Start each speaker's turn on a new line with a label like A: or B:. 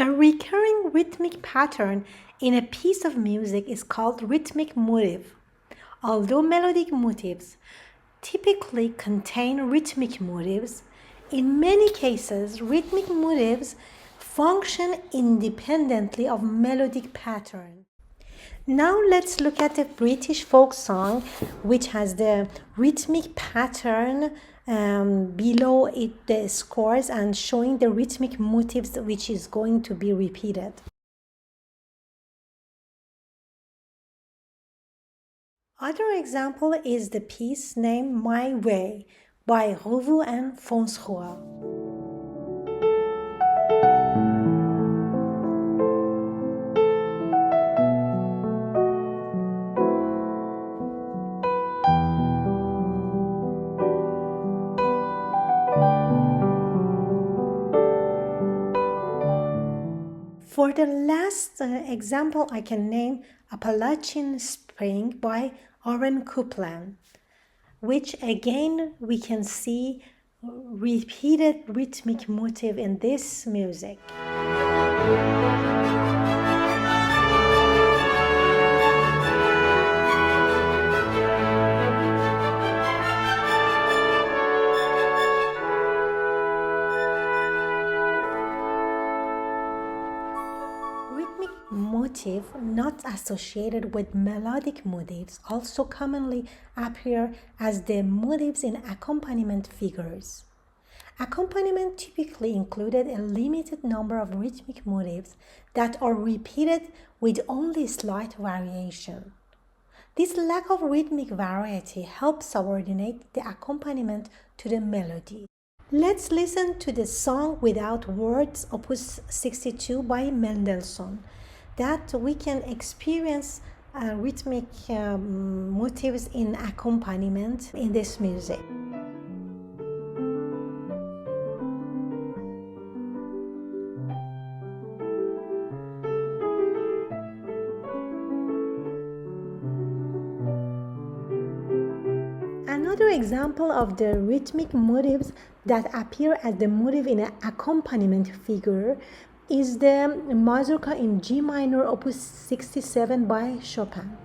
A: A recurring rhythmic pattern in a piece of music is called rhythmic motive. Although melodic motives typically contain rhythmic motives, in many cases, rhythmic motives function independently of melodic patterns. Now let's look at the British folk song, which has the rhythmic pattern below it, the scores, and showing the rhythmic motives which is going to be repeated. Other example is the piece named My Way by Revu and François. For the last example, I can name Appalachian Spring by Aaron Copland, which again we can see repeated rhythmic motive in this music. Motive not associated with melodic motives also commonly appear as the motives in accompaniment figures. Accompaniment typically included a limited number of rhythmic motives that are repeated with only slight variation. This lack of rhythmic variety helps subordinate the accompaniment to the melody. Let's listen to the song Without Words, Opus 62 by Mendelssohn, that we can experience rhythmic motives in accompaniment in this music. Another example of the rhythmic motives that appear as the motive in an accompaniment figure is the Mazurka in G minor, Opus 67 by Chopin.